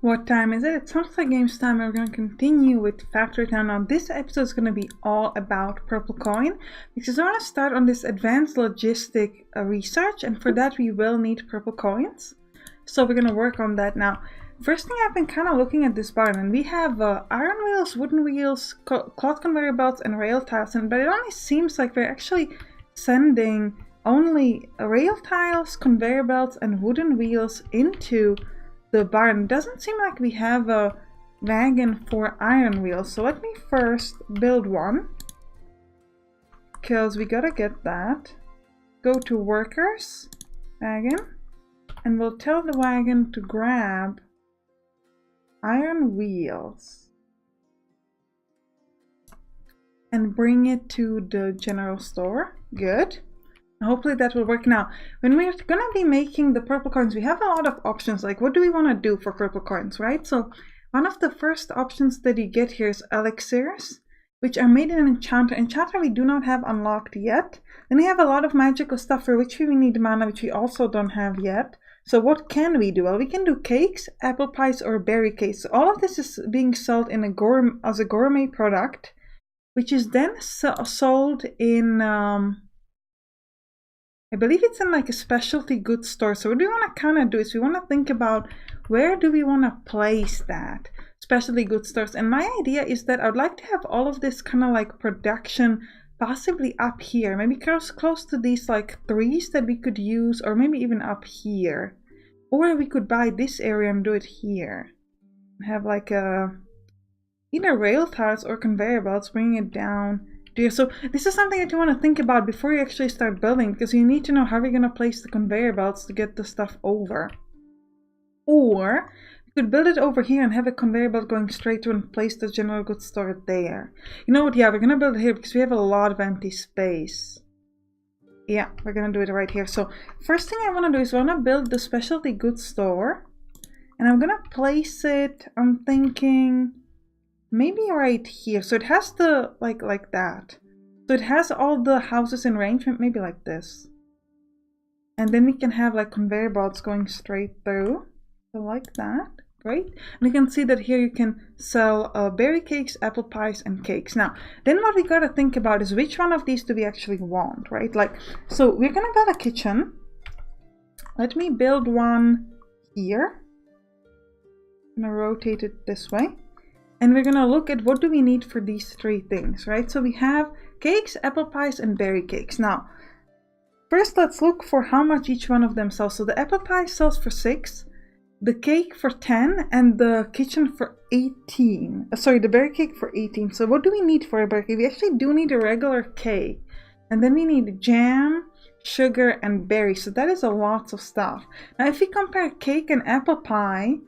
What time is it? It's Sampstra Games time. We're going to continue with Factory Town. Now, this episode is going to be all about purple coin because I want to start on this advanced logistic research, and for that we will need purple coins. So we're going to work on that now. First thing, I've been kind of looking at this barn, and we have iron wheels, wooden wheels, cloth conveyor belts, and rail tiles. But it only seems like we're actually sending only rail tiles, conveyor belts, and wooden wheels into the barn. It doesn't seem like we have a wagon for iron wheels, so let me first build one because we gotta get that. Go to workers, wagon, and we'll tell the wagon to grab iron wheels and bring it to the general store. Good. Hopefully that will work. Now, when we're going to be making the purple coins, we have a lot of options. Like, what do we want to do for purple coins, right? So, one of the first options that you get here is elixirs, which are made in Enchanter. Enchanter we do not have unlocked yet. Then we have a lot of magical stuff for which we need mana, which we also don't have yet. So, what can we do? Well, we can do cakes, apple pies, or berry cakes. So all of this is being sold in as a gourmet product, which is then sold in... I believe it's in like a specialty goods store. So what we want to kind of do is we want to think about where do we want to place that specialty goods stores. And my idea is that I would like to have all of this kind of like production possibly up here. Maybe close to these like trees that we could use, or maybe even up here. Or we could buy this area and do it here. Have like a either rail tiles or conveyor belts, bringing it down. So this is something that you want to think about before you actually start building, because you need to know how you're going to place the conveyor belts to get the stuff over. Or you could build it over here and have a conveyor belt going straight to and place the general goods store there. You know what? Yeah, we're going to build it here because we have a lot of empty space. Yeah, we're going to do it right here. So first thing I want to do is I want to build the specialty goods store. And I'm going to place it, I'm thinking... maybe right here. So it has the like that. So it has all the houses in range, maybe like this. And then we can have like conveyor belts going straight through. So like that. Great. And you can see that here you can sell berry cakes, apple pies, and cakes. Now, then what we gotta think about is which one of these do we actually want, right? Like, so we're gonna build a kitchen. Let me build one here. I'm gonna rotate it this way. And we're going to look at what do we need for these three things, right? So we have cakes, apple pies, and berry cakes. Now, first let's look for how much each one of them sells. So the apple pie sells for 6, the cake for 10, and the kitchen for 18. Sorry, the berry cake for 18. So what do we need for a berry cake? We actually do need a regular cake. And then we need jam, sugar, and berries. So that is a lot of stuff. Now, if we compare cake and apple pie,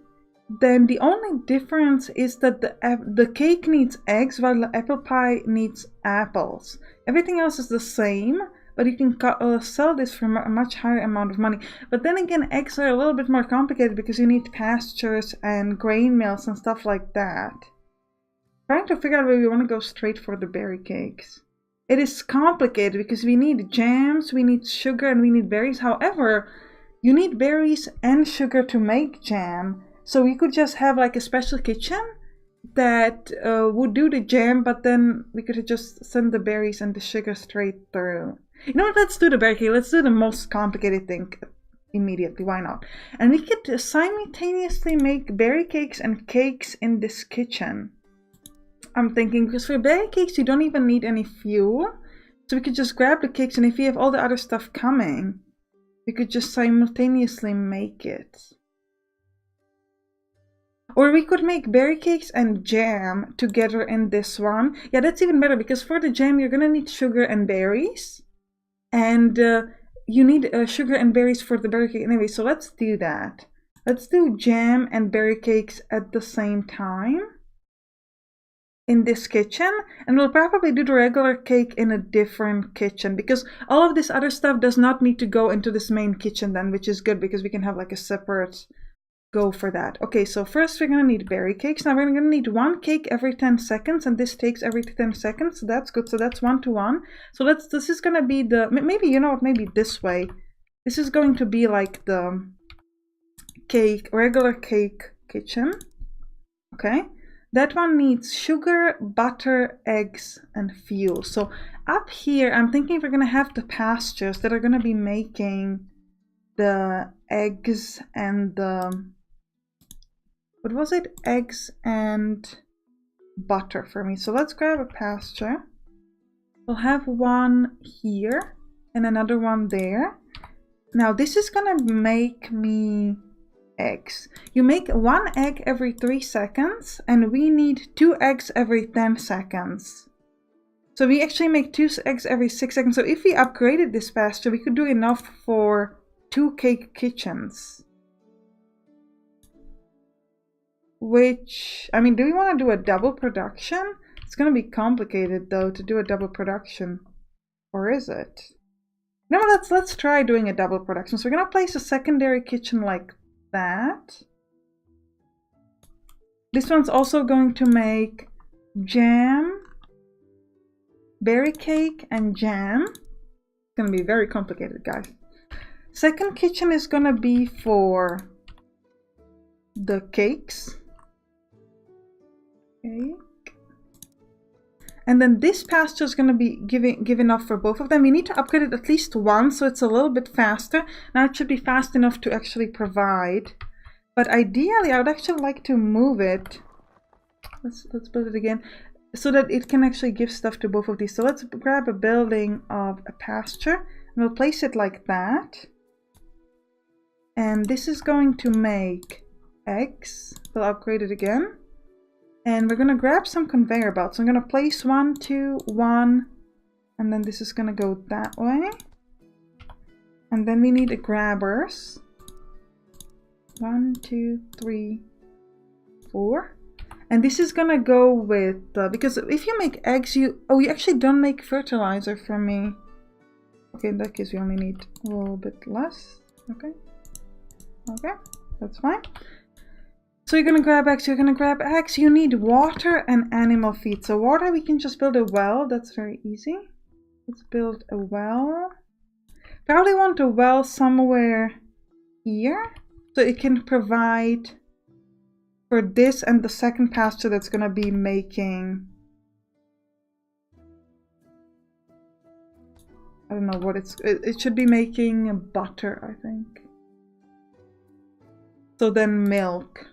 then the only difference is that the cake needs eggs while the apple pie needs apples. Everything else is the same, but you can sell this for a much higher amount of money. But then again, eggs are a little bit more complicated because you need pastures and grain mills and stuff like that. Trying to figure out where we want to go straight for the berry cakes. It is complicated because we need jams, we need sugar, and we need berries. However, you need berries and sugar to make jam. So we could just have like a special kitchen that would do the jam, but then we could just send the berries and the sugar straight through. You know what, let's do the berry cake. Let's do the most complicated thing immediately. Why not? And we could simultaneously make berry cakes and cakes in this kitchen. I'm thinking, because for berry cakes you don't even need any fuel. So we could just grab the cakes, and if we have all the other stuff coming, we could just simultaneously make it. Or we could make berry cakes and jam together in this one. Yeah, that's even better, because for the jam you're gonna need sugar and berries. And you need sugar and berries for the berry cake anyway, so let's do that. Let's do jam and berry cakes at the same time in this kitchen. And we'll probably do the regular cake in a different kitchen, because all of this other stuff does not need to go into this main kitchen then, which is good because we can have like a separate... go for that. Okay, so first we're gonna need berry cakes. Now we're gonna need one cake every 10 seconds, and this takes every 10 seconds, so that's good. So that's 1 to 1. So this is gonna be the, maybe, you know what, maybe this way. This is going to be like the cake, regular cake kitchen. Okay, that one needs sugar, butter, eggs, and fuel. So up here, I'm thinking we're gonna have the pastures that are gonna be making the eggs and the, what was it? Eggs and butter for me. So let's grab a pasture. We'll have one here and another one there. Now this is gonna make me eggs. You make 1 egg every 3 seconds, and we need 2 eggs every 10 seconds. So we actually make 2 eggs every 6 seconds. So if we upgraded this pasture, we could do enough for 2 cake kitchens. Which, I mean, do we want to do a double production? It's going to be complicated though to do a double production. Or is it? No, let's try doing a double production. So we're going to place a secondary kitchen like that. This one's also going to make jam, berry cake, and jam. It's going to be very complicated, guys. Second kitchen is going to be for the cakes. Okay. And then this pasture is going to be give enough for both of them. We need to upgrade it at least once, so it's a little bit faster. Now it should be fast enough to actually provide. But ideally, I would actually like to move it. Let's build it again, so that it can actually give stuff to both of these. So let's grab a building of a pasture, and we'll place it like that. And this is going to make eggs. We'll upgrade it again. And we're going to grab some conveyor belts. I'm going to place 1, 2, 1, and then this is going to go that way. And then we need grabbers. 1, 2, 3, 4. And this is going to go with, because if you make eggs, you actually don't make fertilizer for me. Okay, in that case we only need a little bit less. Okay. Okay, that's fine. So you're gonna grab eggs, you need water and animal feed. So water, we can just build a well, that's very easy. Let's build a well. Probably want a well somewhere here, so it can provide for this and the second pasture that's gonna be making, I don't know what it should be making butter, I think. So then milk.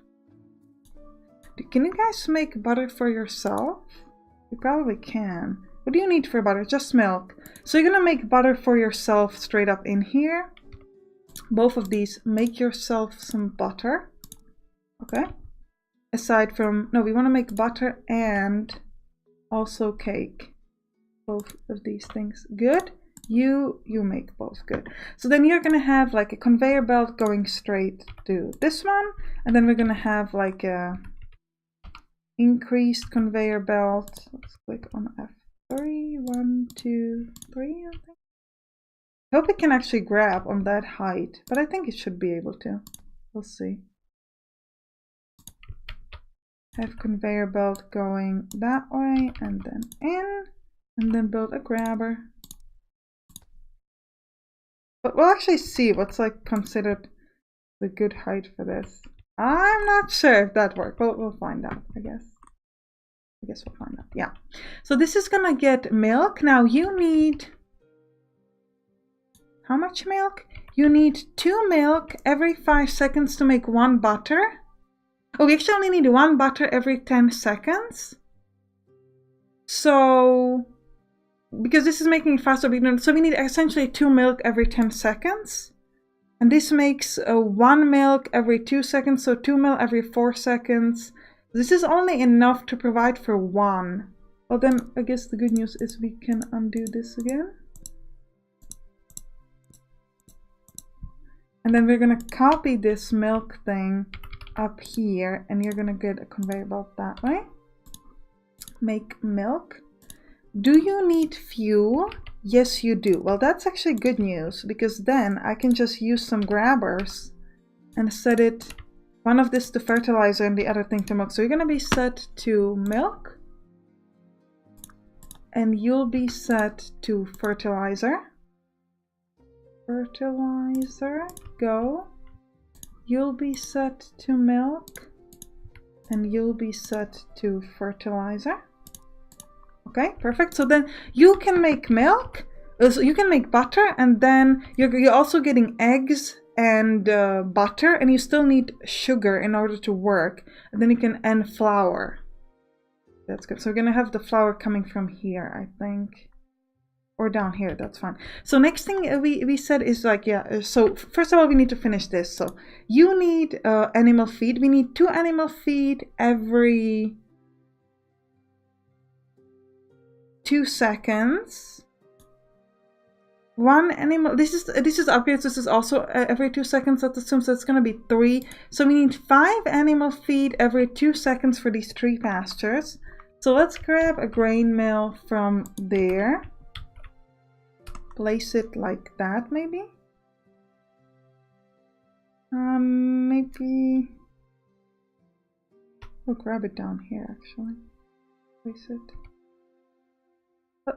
Can you guys make butter for yourself? You probably can. What do you need for butter? Just milk. So you're gonna make butter for yourself straight up in here. Both of these, make yourself some butter. Okay. Aside from, no, we want to make butter and also cake. Both of these things. Good. You make both. Good. So then you're gonna have like a conveyor belt going straight to this one, and then we're gonna have like a increased conveyor belt. Let's click on F3. 1, 2, 3, I think. I hope it can actually grab on that height, but I think it should be able to. We'll see. Have conveyor belt going that way and then in, and then build a grabber. But we'll actually see what's like considered the good height for this. I'm not sure if that works. We'll find out, I guess. I guess we'll find out. Yeah. So this is gonna get milk. Now you need, how much milk? You need 2 milk every 5 seconds to make 1 butter. Oh, we actually only need 1 butter every 10 seconds. So, because this is making it faster, so we need essentially 2 milk every 10 seconds. And this makes 1 milk every 2 seconds, so 2 milk every 4 seconds. This is only enough to provide for 1. Well then, I guess the good news is we can undo this again. And then we're gonna copy this milk thing up here, and you're gonna get a conveyor belt that way. Make milk. Do you need fuel? Yes, you do. Well, that's actually good news, because then I can just use some grabbers and set it, one of this to fertilizer and the other thing to milk. So you're gonna be set to milk, and you'll be set to fertilizer. Fertilizer, go. You'll be set to milk. and you'll be set to fertilizer. Okay, perfect. So then you can make milk, so you can make butter, and then you're also getting eggs and butter, and you still need sugar in order to work, and then you can end flour. That's good. So we're gonna have the flour coming from here, I think, or down here. That's fine. So next thing we said is like, yeah, so first of all we need to finish this. So you need animal feed. We need 2 animal feed every 2 seconds. 1 animal, this is upgrades, this is also every 2 seconds, let's assume, so it's going to be 3. So we need 5 animal feed every 2 seconds for these 3 pastures. So let's grab a grain mill from there. Place it like that, maybe? Maybe... we'll grab it down here, actually. Place it.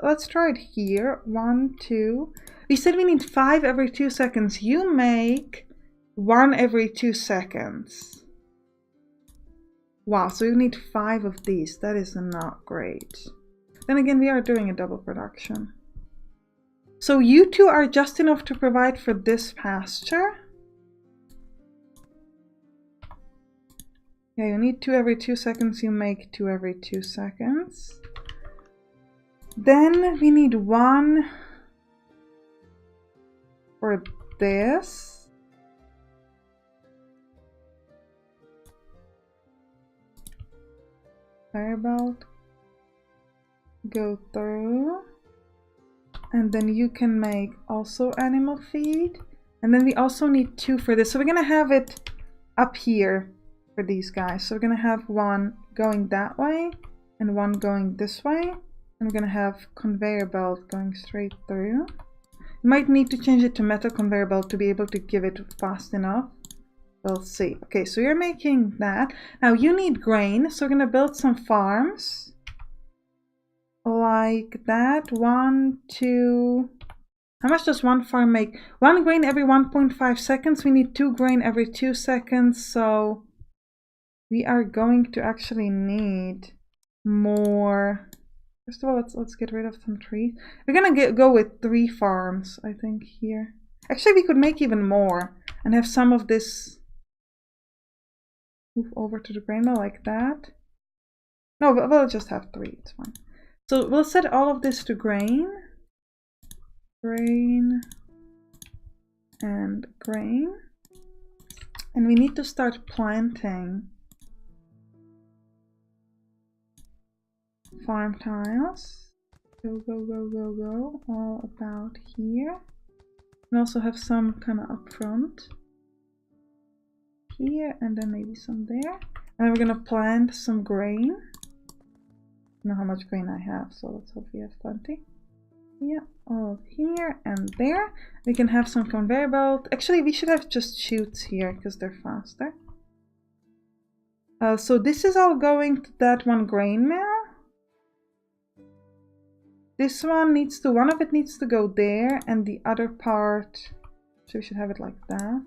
Let's try it here. 1, 2. We said we need 5 every 2 seconds. You make 1 every 2 seconds. Wow, so you need 5 of these. That is not great. Then again, we are doing a double production. So you 2 are just enough to provide for this pasture. Yeah, you need 2 every 2 seconds. You make 2 every 2 seconds. Then we need 1 for this. Conveyor belt. Go through. And then you can make also animal feed. And then we also need 2 for this. So we're going to have it up here for these guys. So we're going to have 1 going that way and 1 going this way. And we're going to have conveyor belt going straight through. You might need to change it to metal conveyor belt to be able to give it fast enough. We'll see. Okay, so you're making that. Now you need grain, so we're going to build some farms. Like that. 1, 2... How much does 1 farm make? 1 grain every 1.5 seconds. We need 2 grain every 2 seconds, so we are going to actually need more... First of all, let's get rid of some trees. We're gonna go with 3 farms, I think, here. Actually, we could make even more and have some of this move over to the grain mill like that. No, but we'll just have 3. It's fine. So we'll set all of this to grain. Grain and grain. And we need to start planting farm tiles. Go, go, go, go, go. All about here. And also have some kind of up front. Here, and then maybe some there. And then we're gonna plant some grain. I don't know how much grain I have, so let's hope we have plenty. Yeah, all here and there. We can have some conveyor belt. Actually, we should have just chutes here because they're faster. So this is all going to that 1 grain mill. This one needs to, one of it needs to go there, and the other part, so we should have it like that.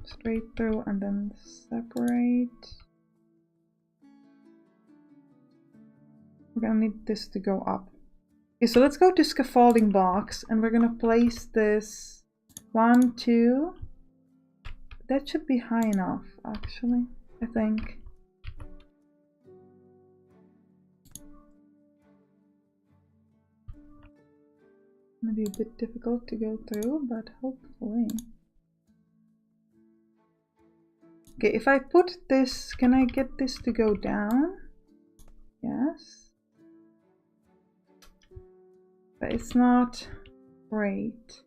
Straight through and then separate. We're gonna need this to go up. Okay, so let's go to scaffolding blocks, and we're gonna place this 1, 2. That should be high enough, actually, I think. Maybe a bit difficult to go through, but hopefully. Okay, if I put this, can I get this to go down? Yes. But it's not great.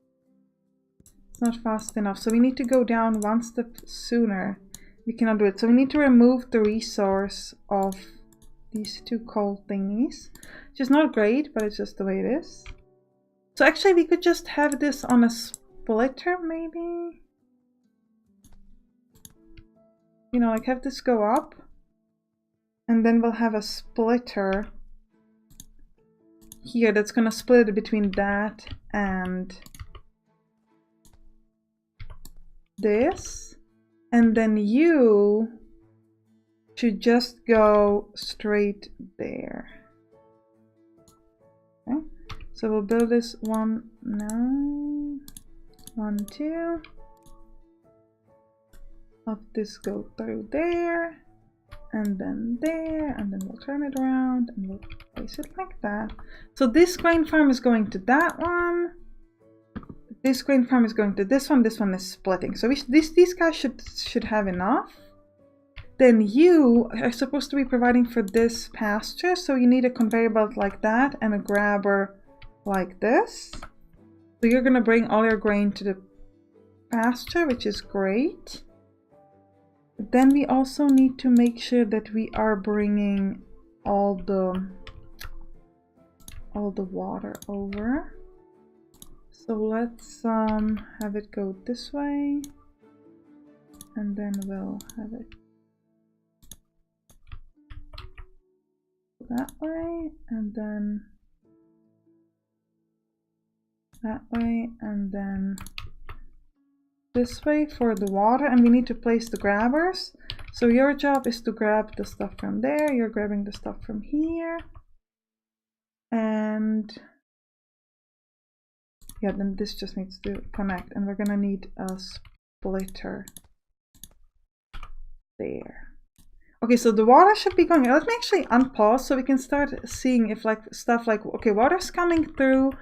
It's not fast enough. So we need to go down 1 step sooner. We cannot do it. So we need to remove the resource of these 2 coal thingies. Which is not great, but it's just the way it is. So actually we could just have this on a splitter, maybe? You know, like have this go up. And then we'll have a splitter here that's gonna split it between that and this. And then you should just go straight there. Okay, so we'll build this one now. 1, 2. Have this go through there, and then there, and then we'll turn it around and we'll place it like that. So this grain farm is going to that one. This grain farm is going to this one. This one is splitting. So these guys should have enough. Then you are supposed to be providing for this pasture, so you need a conveyor belt like that and a grabber like this. So you're gonna bring all your grain to the pasture, which is great. Then we also need to make sure that we are bringing all the water over. So let's have it go this way, and then we'll have it that way, and then that way, and then this way for the water. And we need to place the grabbers. So your job is to grab the stuff from there, you're grabbing the stuff from here, and yeah, then this just needs to connect, and we're gonna need a splitter there. Okay, so the water should be going. Let me actually unpause so we can start seeing if like stuff like, okay, water's coming through,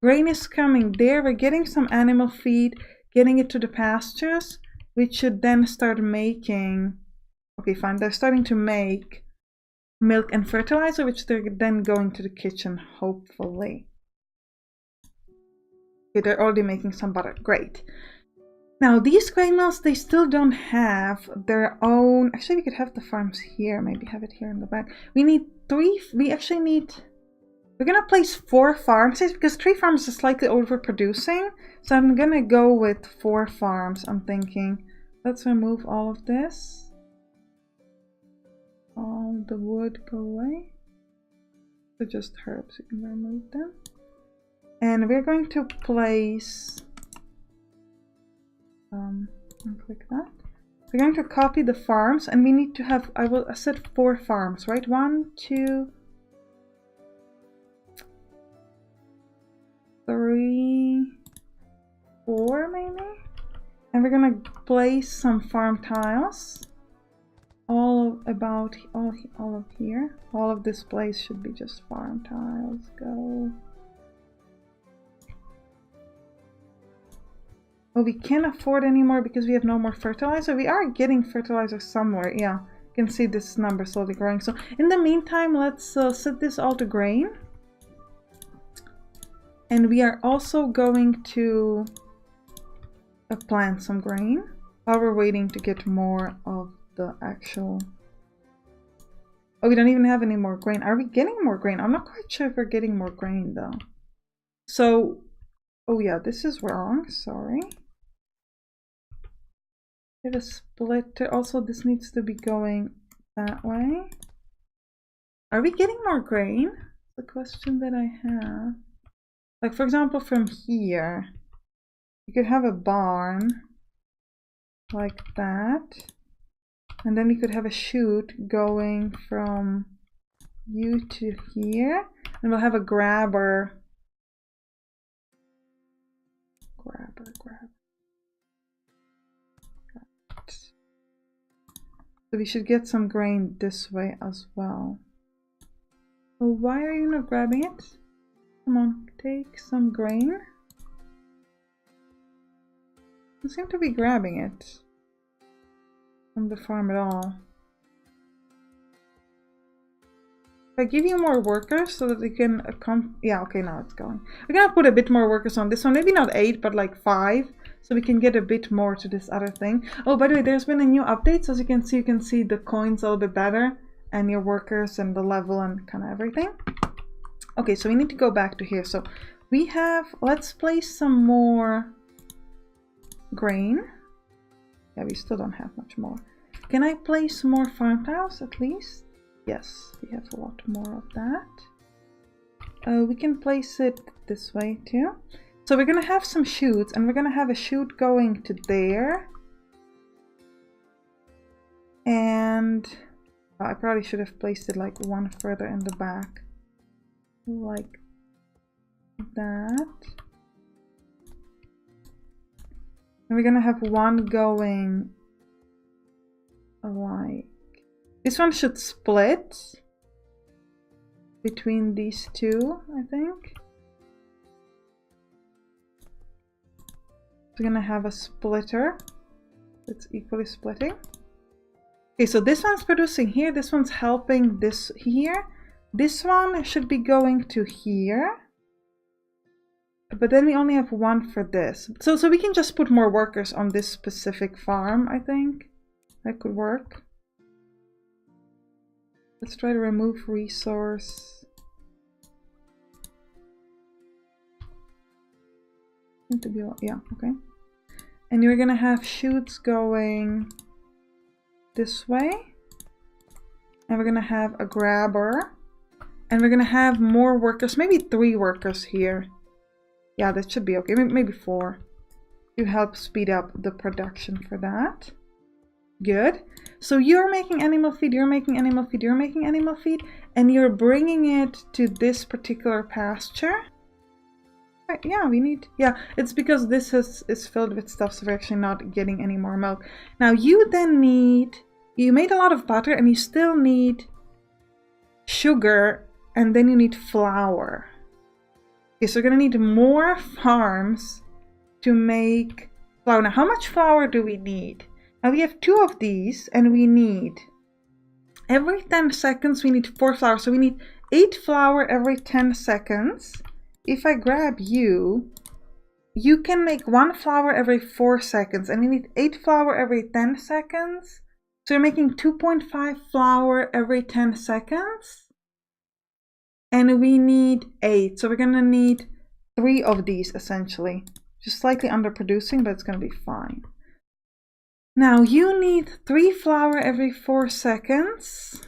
grain is coming there, we're getting some animal feed, getting it to the pastures, which should then start making, okay fine, they're starting to make milk and fertilizer, which they're then going to the kitchen, hopefully. Okay, they're already making some butter, great. Now these grain mills, they still don't have their own, actually we could have the farms here, maybe have it here in the back. We need we're gonna place 4 farms because 3 farms is slightly overproducing. So I'm gonna go with 4 farms, I'm thinking. Let's remove all of this. All the wood go away. So just herbs, you can remove them. And we're going to place, I'll click that. We're going to copy the farms, and we need to have, I said 4 farms, right? 1, 2, 3, 4 maybe. And we're gonna place some farm tiles all of here. All of this place should be just farm tiles. Go. Oh, we can't afford anymore because we have no more fertilizer. We are getting fertilizer somewhere. Yeah, you can see this number slowly growing. So in the meantime, let's set this all to grain. And we are also going to plant some grain while we're waiting to get more of the actual... Oh, we don't even have any more grain. Are we getting more grain? I'm not quite sure if we're getting more grain though. So, oh yeah, this is wrong, sorry. Get a splitter. Also, this needs to be going that way. Are we getting more grain? The question that I have. Like, for example, from here, you could have a barn like that. And then we could have a chute going from you to here. And we'll have a grabber. So we should get some grain this way as well. So why are you not grabbing it? Come on, take some grain. You seem to be grabbing it from the farm at all. If I give you more workers so that they can yeah, okay, now it's going. We're gonna put a bit more workers on this one, maybe not 8, but like 5, so we can get a bit more to this other thing. Oh, by the way, there's been a new update, so as you can see the coins a little bit better, and your workers and the level and kind of everything. Okay, so we need to go back to here. So we have, let's place some more grain. Yeah, we still don't have much more. Can I place more farm tiles at least? Yes, we have a lot more of that. We can place it this way too. So we're gonna have some chutes, and we're gonna have a chute going to there. And I probably should have placed it like one further in the back. Like that. And we're gonna have one going like... This one should split between these two, I think. We're gonna have a splitter that's equally splitting. Okay, so this one's producing here, this one's helping this here. This one should be going to here. But then we only have one for this. So we can just put more workers on this specific farm, I think. That could work. Let's try to remove resource. Seem to be, yeah, okay. And you're gonna have chutes going this way. And we're gonna have a grabber. And we're gonna have more workers, maybe 3 workers here. Yeah, that should be okay. Maybe 4 to help speed up the production for that. Good. So you're making animal feed, you're making animal feed, you're making animal feed, and you're bringing it to this particular pasture. Right, yeah, we need... Yeah, it's because this is filled with stuff, so we're actually not getting any more milk. Now you then need... You made a lot of butter, and you still need sugar, and then you need flour. Okay, so we're gonna need more farms to make flour. Now, how much flour do we need? Now we have 2 of these, and we need every 10 seconds we need 4 flour. So we need 8 flour every 10 seconds. If I grab you, you can make 1 flour every 4 seconds, and we need 8 flour every 10 seconds. So you're making 2.5 flour every 10 seconds. And we need 8. So we're gonna need 3 of these essentially. Just slightly underproducing, but it's gonna be fine. Now you need 3 flour every 4 seconds.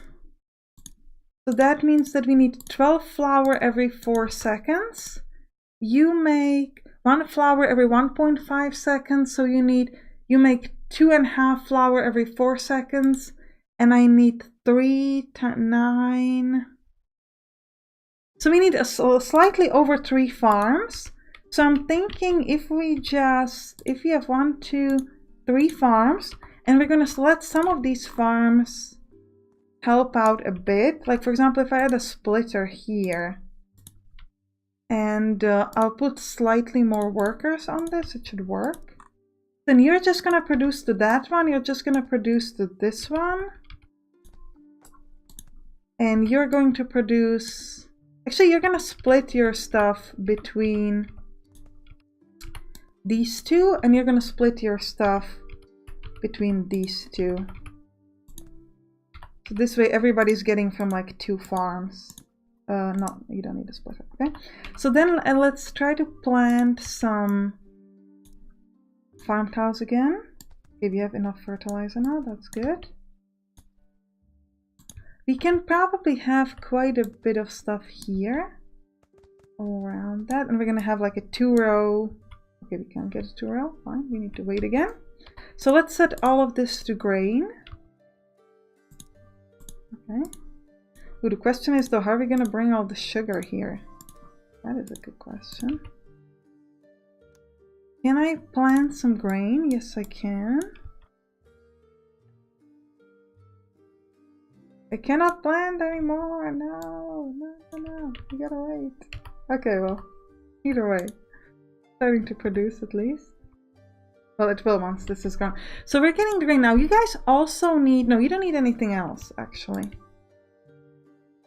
So that means that we need 12 flour every 4 seconds. You make 1 flour every 1.5 seconds. So you make 2.5 flour every 4 seconds. And I need 3 to 9. So we need a slightly over 3 farms. So I'm thinking if we have 1, 2, 3 farms, and we're gonna let some of these farms help out a bit. Like for example, if I had a splitter here, and I'll put slightly more workers on this, it should work. Then you're just gonna produce to that one, you're just gonna produce to this one. And you're going to produce... Actually, you're gonna split your stuff between these 2, and you're gonna split your stuff between these 2. So this way everybody's getting from like 2 farms. No, you don't need a splitter, okay? So then let's try to plant some farm tiles again. If you have enough fertilizer now, that's good. We can probably have quite a bit of stuff here around that, and we're gonna have like a 2-row. Okay, we can't get a 2-row, fine, we need to wait again. So let's set all of this to grain. Okay. Ooh, the question is though, how are we gonna bring all the sugar here? That is a good question. Can I plant some grain? Yes, I can. I cannot plant anymore. No. You gotta wait. Okay, well, either way. Starting to produce at least. Well, it will once this is gone. So we're getting grain now. You guys also need... No, you don't need anything else, actually.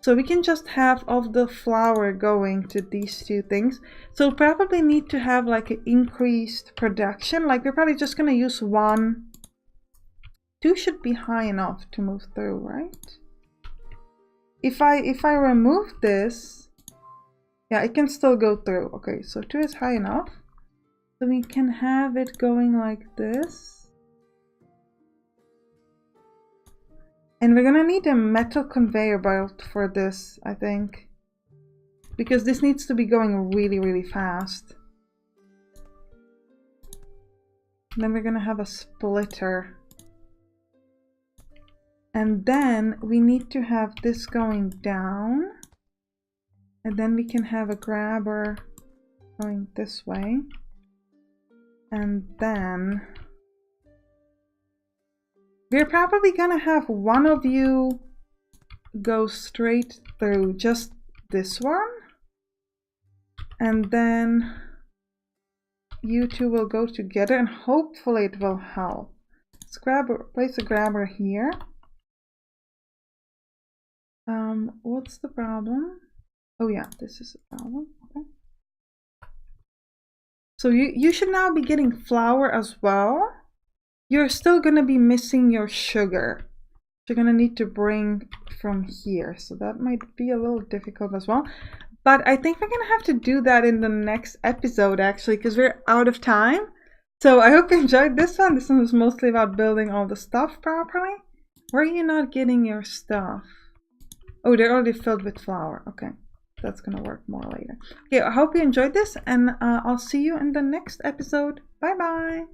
So we can just have of the flour going to these 2 things. So we'll probably need to have like an increased production. Like we're probably just gonna use 1. 2 should be high enough to move through, right? If I remove this, yeah, it can still go through. Okay, so 2 is high enough. So we can have it going like this. And we're gonna need a metal conveyor belt for this, I think. Because this needs to be going really, really fast. And then we're gonna have a splitter. And then we need to have this going down. And then we can have a grabber going this way. And then we're probably gonna have one of you go straight through just this one. And then you two will go together and hopefully it will help. Let's place a grabber here. What's the problem? Oh yeah, this is a problem. Okay. So you should now be getting flour as well. You're still gonna be missing your sugar. You're gonna need to bring from here. So that might be a little difficult as well. But I think we're gonna have to do that in the next episode actually, because we're out of time. So I hope you enjoyed this one. This one was mostly about building all the stuff properly. Where are you not getting your stuff? Oh, they're already filled with flour. Okay, that's gonna work more later. Okay, I hope you enjoyed this, and I'll see you in the next episode. Bye bye.